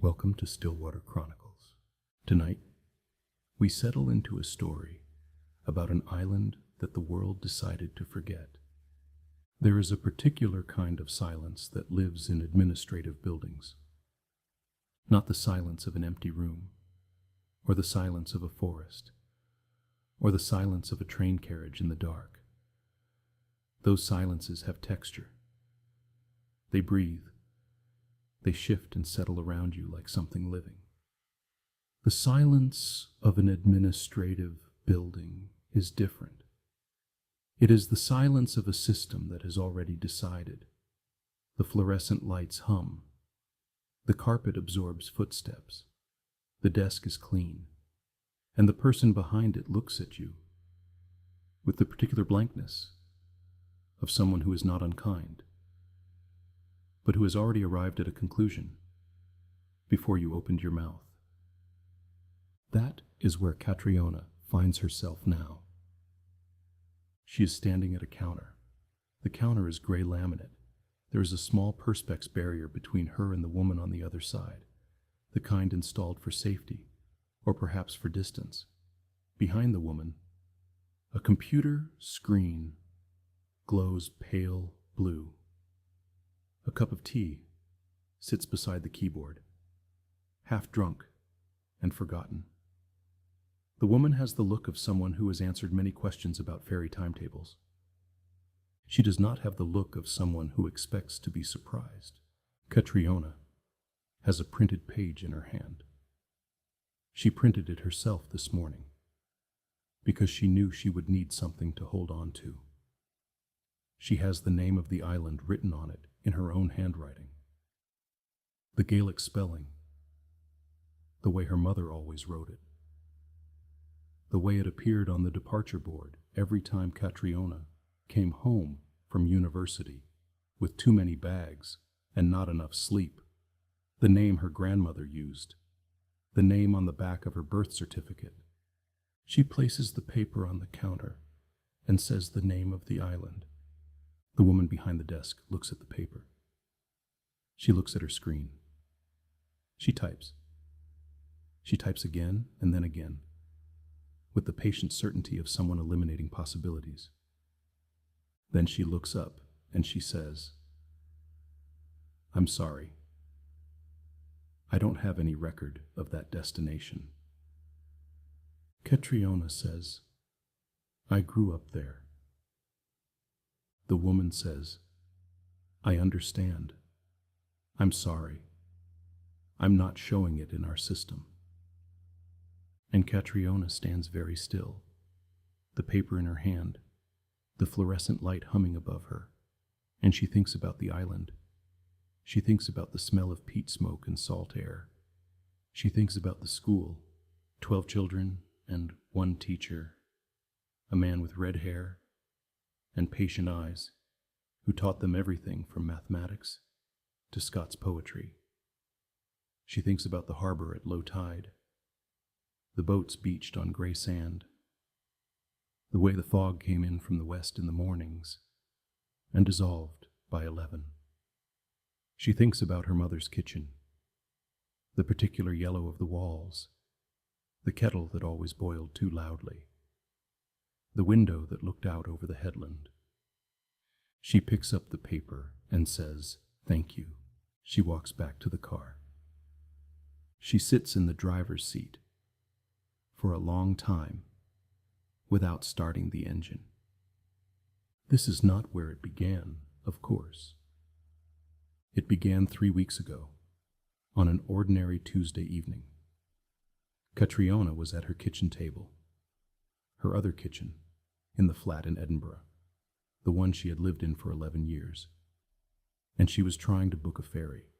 Welcome to Stillwater Chronicles. Tonight, we settle into a story about an island that the world decided to forget. There is a particular kind of silence that lives in administrative buildings. Not the silence of an empty room, or the silence of a forest, or the silence of a train carriage in the dark. Those silences have texture. They breathe. They shift and settle around you like something living. The silence of an administrative building is different. It is the silence of a system that has already decided. The fluorescent lights hum. The carpet absorbs footsteps. The desk is clean. And the person behind it looks at you with the particular blankness of someone who is not unkind, but who has already arrived at a conclusion before you opened your mouth. That is where Catrìona finds herself now. She is standing at a counter. The counter is gray laminate. There is a small perspex barrier between her and the woman on the other side, the kind installed for safety, or perhaps for distance. Behind the woman, a computer screen glows pale blue. A cup of tea sits beside the keyboard, half drunk and forgotten. The woman has the look of someone who has answered many questions about ferry timetables. She does not have the look of someone who expects to be surprised. Catrìona has a printed page in her hand. She printed it herself this morning because she knew she would need something to hold on to. She has the name of the island written on it in her own handwriting. The Gaelic spelling, the way her mother always wrote it. The way it appeared on the departure board every time Catrìona came home from university with too many bags and not enough sleep. The name her grandmother used. The name on the back of her birth certificate. She places the paper on the counter and says the name of the island. The woman behind the desk looks at the paper. She looks at her screen. She types. She types again and then again, with the patient certainty of someone eliminating possibilities. Then she looks up and she says, "I'm sorry. I don't have any record of that destination." Catrìona says, "I grew up there." The woman says, "I understand. I'm sorry. I'm not showing it in our system." And Catrìona stands very still, the paper in her hand, the fluorescent light humming above her, and she thinks about the island. She thinks about the smell of peat smoke and salt air. She thinks about the school, 12 children and one teacher, a man with red hair and patient eyes, who taught them everything from mathematics to Scots poetry. She thinks about the harbor at low tide, the boats beached on gray sand, the way the fog came in from the west in the mornings and dissolved by 11. She thinks about her mother's kitchen, the particular yellow of the walls, the kettle that always boiled too loudly, the window that looked out over the headland. She picks up the paper and says, "Thank you." She walks back to the car. She sits in the driver's seat for a long time without starting the engine. This is not where it began, of course. It began 3 weeks ago, on an ordinary Tuesday evening. Catrìona was at her kitchen table, her other kitchen, in the flat in Edinburgh, the one she had lived in for 11 years, and she was trying to book a ferry.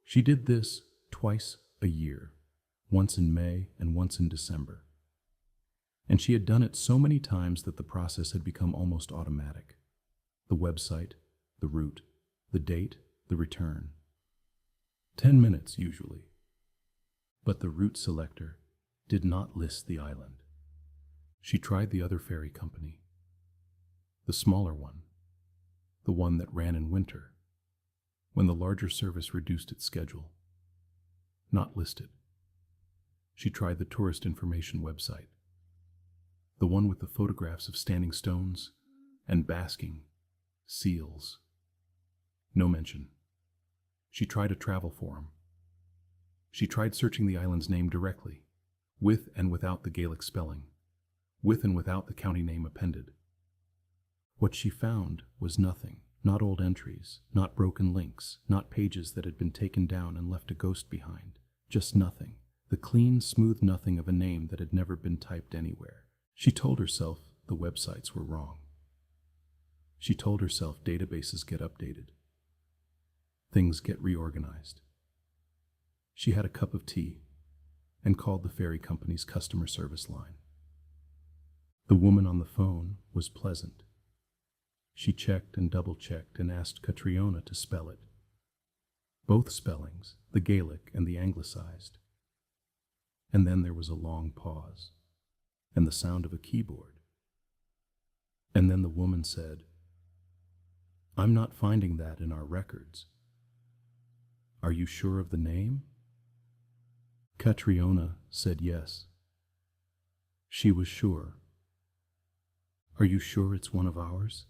She did this twice a year, once in May and once in December. And she had done it so many times that the process had become almost automatic. The website, the route, the date, the return. 10 minutes usually. But the route selector did not list the island. She tried the other ferry company, the smaller one, the one that ran in winter, when the larger service reduced its schedule. not listed. She tried the tourist information website, the one with the photographs of standing stones and basking seals. No mention. She tried a travel forum. She tried searching the island's name directly, with and without the Gaelic spelling, with and without the county name appended. What she found was nothing, not old entries, not broken links, not pages that had been taken down and left a ghost behind, just nothing, the clean, smooth nothing of a name that had never been typed anywhere. She told herself the websites were wrong. She told herself databases get updated. Things get reorganized. She had a cup of tea and called the ferry company's customer service line. The woman on the phone was pleasant. She checked and double-checked and asked Catrìona to spell it. Both spellings, the Gaelic and the anglicized. And then there was a long pause, and the sound of a keyboard. And then the woman said, "I'm not finding that in our records. Are you sure of the name?" Catrìona said yes. She was sure. "Are you sure it's one of ours?"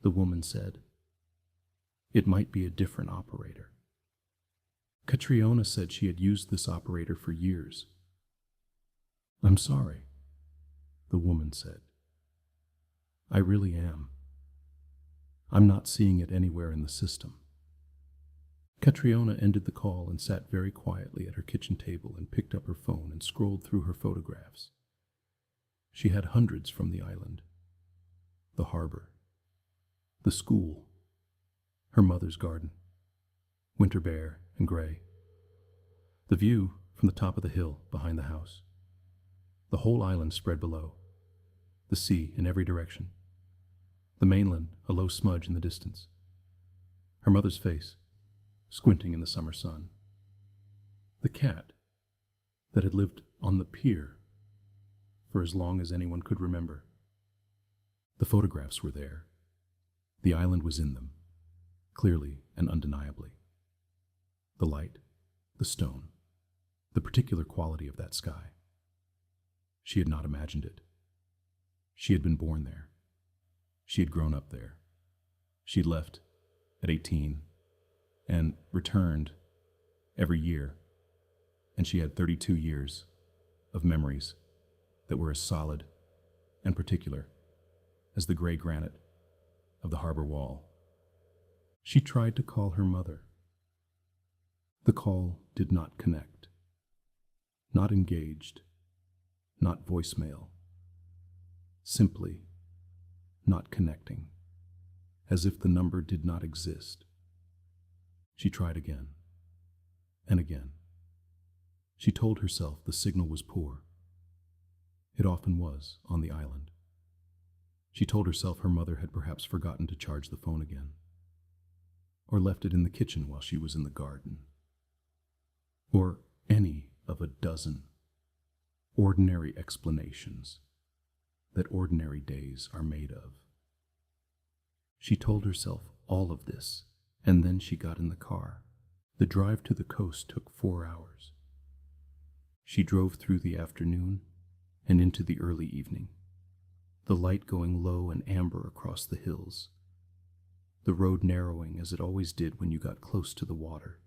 The woman said. "It might be a different operator." Catrìona said she had used this operator for years. "I'm sorry," the woman said. "I really am. I'm not seeing it anywhere in the system." Catrìona ended the call and sat very quietly at her kitchen table and picked up her phone and scrolled through her photographs. She had hundreds from the island, the harbor, the school, her mother's garden, winter bare and gray, the view from the top of the hill behind the house, the whole island spread below, the sea in every direction, the mainland a low smudge in the distance, her mother's face squinting in the summer sun, the cat that had lived on the pier for as long as anyone could remember. The photographs were there. The island was in them, clearly and undeniably. The light, the stone, the particular quality of that sky. She had not imagined it. She had been born there. She had grown up there. She had left at 18 and returned every year, and she had 32 years of memories that were as solid and particular as the gray granite of the harbor wall. She tried to call her mother. The call did not connect. Not engaged, not voicemail. Simply not connecting, as if the number did not exist. She tried again and again. She told herself the signal was poor. It often was on the island. She told herself her mother had perhaps forgotten to charge the phone again, or left it in the kitchen while she was in the garden, or any of a dozen ordinary explanations that ordinary days are made of. She told herself all of this, and then she got in the car. The drive to the coast took 4 hours. She drove through the afternoon and into the early evening, the light going low and amber across the hills, the road narrowing as it always did when you got close to the water.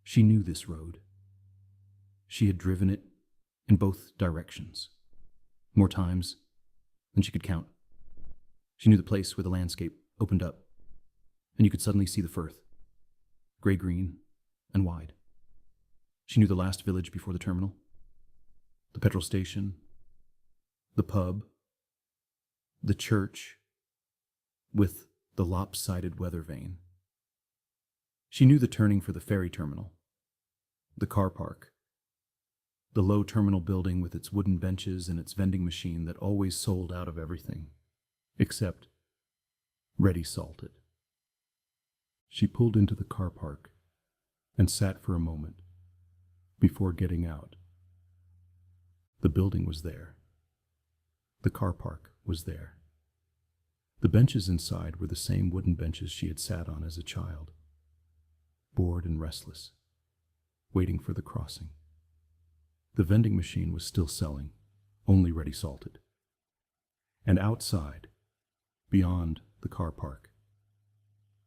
She knew this road. She had driven it in both directions, more times than she could count. She knew the place where the landscape opened up, and you could suddenly see the firth, gray-green and wide. She knew the last village before the terminal, the petrol station, the pub, the church with the lopsided weather vane. She knew the turning for the ferry terminal, the car park, the low terminal building with its wooden benches and its vending machine that always sold out of everything, except ready salted. She pulled into the car park and sat for a moment before getting out. The building was there. The car park was there. The benches inside were the same wooden benches she had sat on as a child, bored and restless, waiting for the crossing. The vending machine was still selling, only ready salted. And outside, beyond the car park,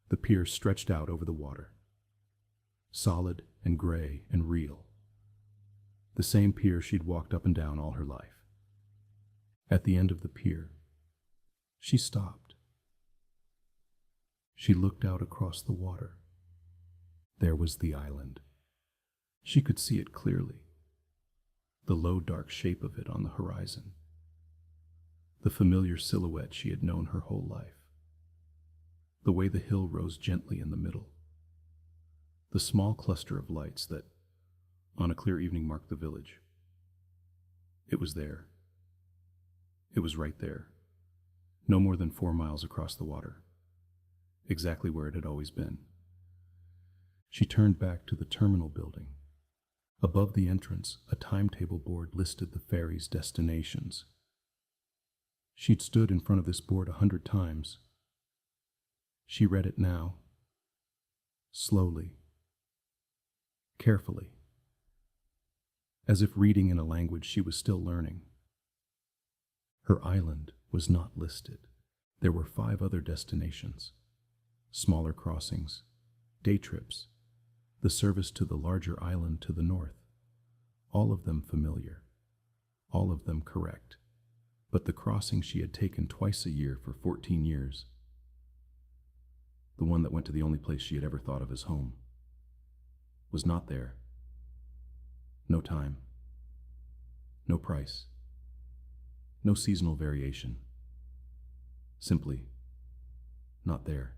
the pier stretched out over the water, solid and gray and real. The same pier she'd walked up and down all her life. At the end of the pier, she stopped. She looked out across the water. There was the island. She could see it clearly, the low, dark shape of it on the horizon, the familiar silhouette she had known her whole life, the way the hill rose gently in the middle, the small cluster of lights that, on a clear evening, marked the village. It was there. It was right there, no more than 4 miles across the water, exactly where it had always been. She turned back to the terminal building. Above the entrance, a timetable board listed the ferry's destinations. She'd stood in front of this board 100 times. She read it now, slowly, carefully, as if reading in a language she was still learning. Her island was not listed. There were 5 other destinations, smaller crossings, day trips, the service to the larger island to the north, all of them familiar, all of them correct, but the crossing she had taken twice a year for 14 years, the one that went to the only place she had ever thought of as home, was not there. No time, no price, no seasonal variation, simply not there.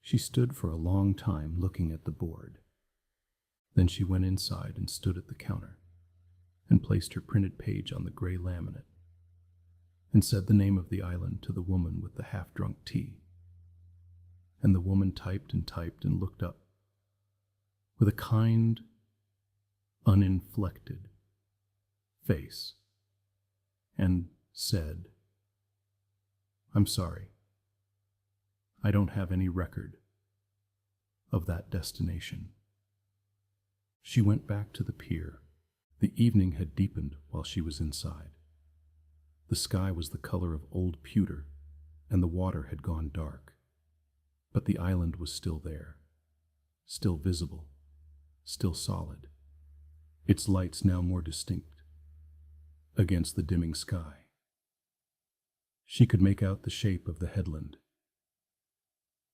She stood for a long time looking at the board. Then she went inside and stood at the counter and placed her printed page on the gray laminate and said the name of the island to the woman with the half-drunk tea. And the woman typed and looked up with a kind, uninflected face and said, "I'm sorry. I don't have any record of that destination." She went back to the pier. The evening had deepened while she was inside. The sky was the color of old pewter, and the water had gone dark. But the island was still there, still visible, still solid, its lights now more distinct against the dimming sky. She could make out the shape of the headland.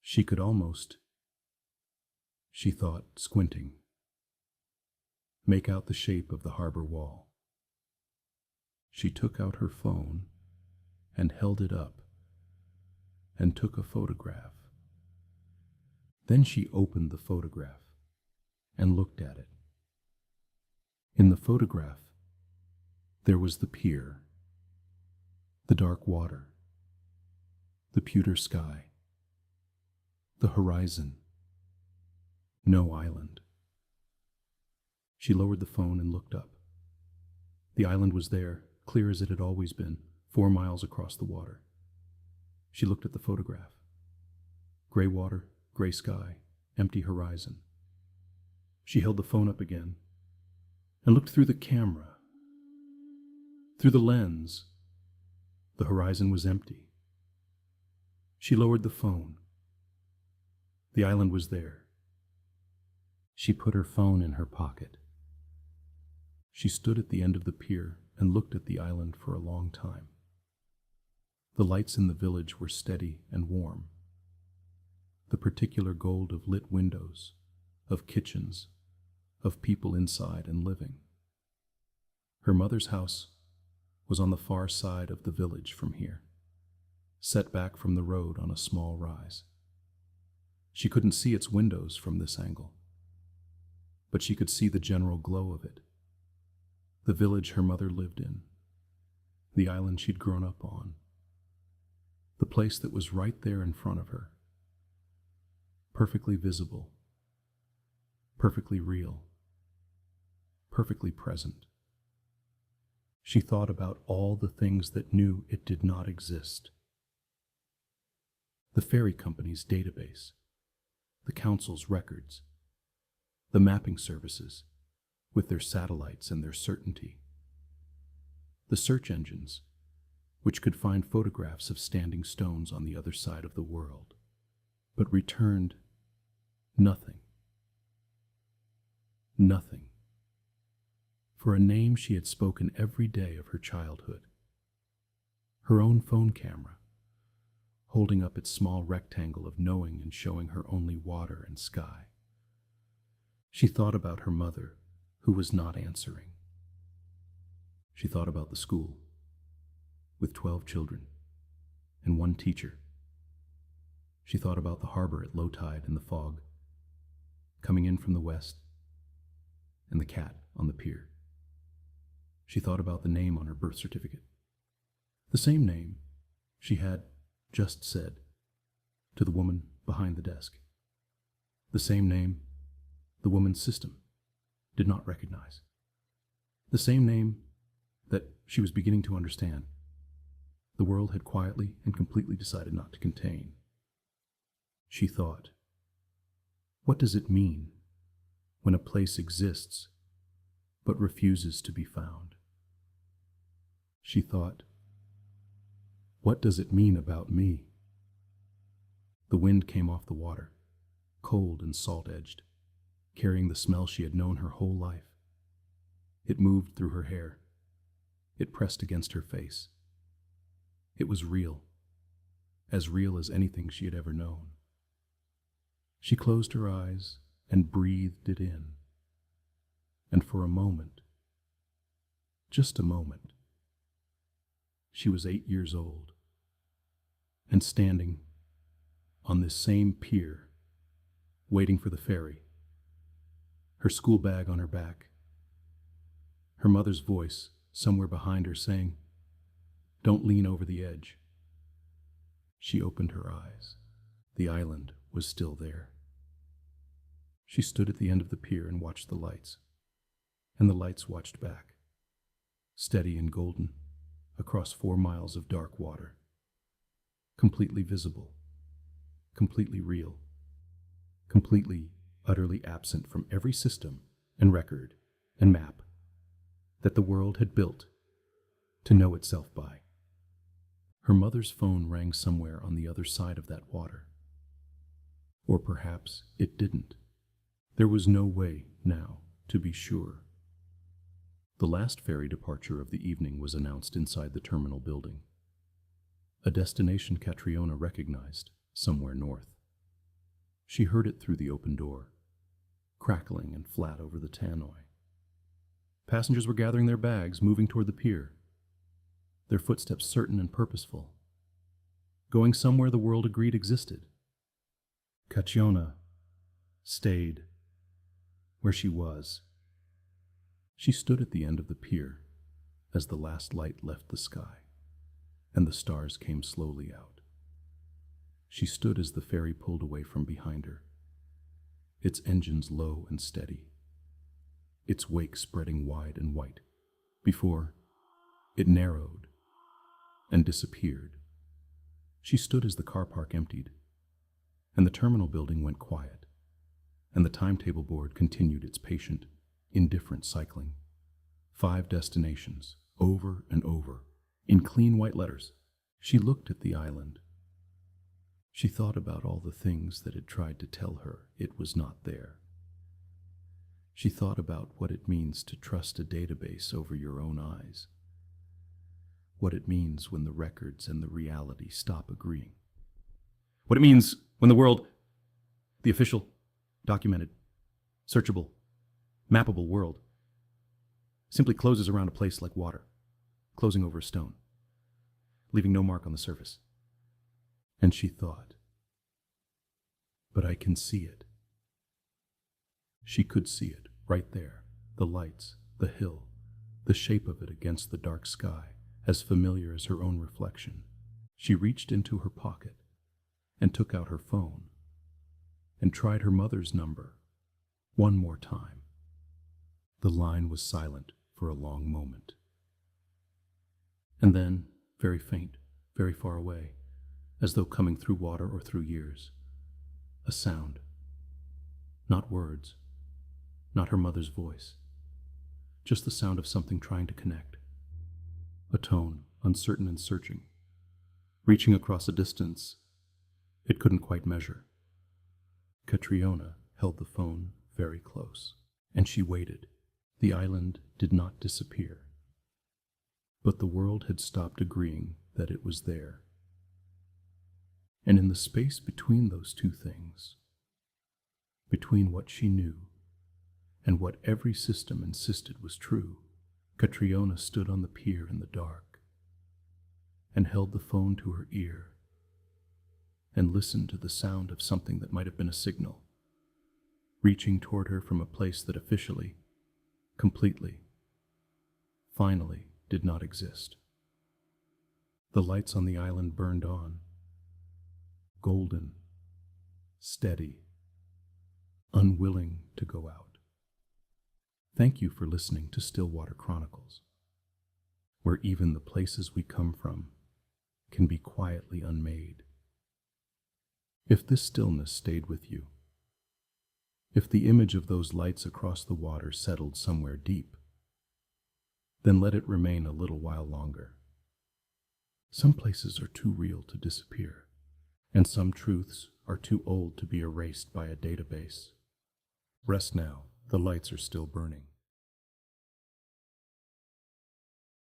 She could almost, she thought, squinting, make out the shape of the harbor wall. She took out her phone and held it up and took a photograph. Then she opened the photograph and looked at it. In the photograph, there was the pier, the dark water, the pewter sky, the horizon, no island. She lowered the phone and looked up. The island was there, clear as it had always been, 4 miles across the water. She looked at the photograph. Gray water, gray sky, empty horizon. She held the phone up again and looked through the camera, through the lens. The horizon was empty. She lowered the phone. The island was there. She put her phone in her pocket. She stood at the end of the pier and looked at the island for a long time. The lights in the village were steady and warm. The particular gold of lit windows, of kitchens, of people inside and living. Her mother's house was on the far side of the village from here, set back from the road on a small rise. She couldn't see its windows from this angle, but she could see the general glow of it. The village her mother lived in, the island she'd grown up on, the place that was right there in front of her, perfectly visible, perfectly real, perfectly present. She thought about all the things that knew it did not exist. The ferry company's database, the council's records, the mapping services, with their satellites and their certainty, the search engines, which could find photographs of standing stones on the other side of the world, but returned nothing. Nothing. For a name she had spoken every day of her childhood. Her own phone camera, holding up its small rectangle of knowing and showing her only water and sky. She thought about her mother, who was not answering. She thought about the school, with 12 children and one teacher. She thought about the harbor at low tide in the fog, coming in from the west, and the cat on the pier. She thought about the name on her birth certificate, the same name she had just said to the woman behind the desk, the same name the woman's system did not recognize, the same name that she was beginning to understand the world had quietly and completely decided not to contain. She thought, what does it mean when a place exists but refuses to be found? She thought, what does it mean about me? The wind came off the water, cold and salt-edged, carrying the smell she had known her whole life. It moved through her hair. It pressed against her face. It was real as anything she had ever known. She closed her eyes and breathed it in. And for a moment, just a moment, she was 8 years old and standing on this same pier, waiting for the ferry, her school bag on her back, her mother's voice somewhere behind her saying, "Don't lean over the edge." She opened her eyes. The island was still there. She stood at the end of the pier and watched the lights, and the lights watched back, steady and golden, across 4 miles of dark water, completely visible, completely real, completely, utterly absent from every system and record and map that the world had built to know itself by. Her mother's phone rang somewhere on the other side of that water. Or perhaps it didn't. There was no way now to be sure. The last ferry departure of the evening was announced inside the terminal building. A destination Catrìona recognized, somewhere north. She heard it through the open door, crackling and flat over the tannoy. Passengers were gathering their bags, moving toward the pier, their footsteps certain and purposeful, going somewhere the world agreed existed. Catrìona stayed where she was. She stood at the end of the pier as the last light left the sky and the stars came slowly out. She stood as the ferry pulled away from behind her, its engines low and steady, its wake spreading wide and white, before it narrowed and disappeared. She stood as the car park emptied, and the terminal building went quiet, and the timetable board continued its patient, indifferent cycling. 5 destinations, over and over, in clean white letters. She looked at the island. She thought about all the things that had tried to tell her it was not there. She thought about what it means to trust a database over your own eyes, what it means when the records and the reality stop agreeing, what it means when the world, the official, documented, searchable, mappable world, simply closes around a place like water, closing over a stone, leaving no mark on the surface. And she thought, but I can see it. She could see it right there, the lights, the hill, the shape of it against the dark sky, as familiar as her own reflection. She reached into her pocket and took out her phone and tried her mother's number one more time. The line was silent for a long moment. And then, very faint, very far away, as though coming through water or through years, a sound. Not words, not her mother's voice, just the sound of something trying to connect. A tone, uncertain and searching, reaching across a distance it couldn't quite measure. Catrìona held the phone very close, and she waited. The island did not disappear, but the world had stopped agreeing that it was there. And in the space between those two things, between what she knew and what every system insisted was true, Catrìona stood on the pier in the dark and held the phone to her ear and listened to the sound of something that might have been a signal, reaching toward her from a place that officially, completely, finally did not exist. The lights on the island burned on, golden, steady, unwilling to go out. Thank you for listening to Stillwater Chronicles, where even the places we come from can be quietly unmade. If this stillness stayed with you, if the image of those lights across the water settled somewhere deep, then let it remain a little while longer. Some places are too real to disappear, and some truths are too old to be erased by a database. Rest now, the lights are still burning.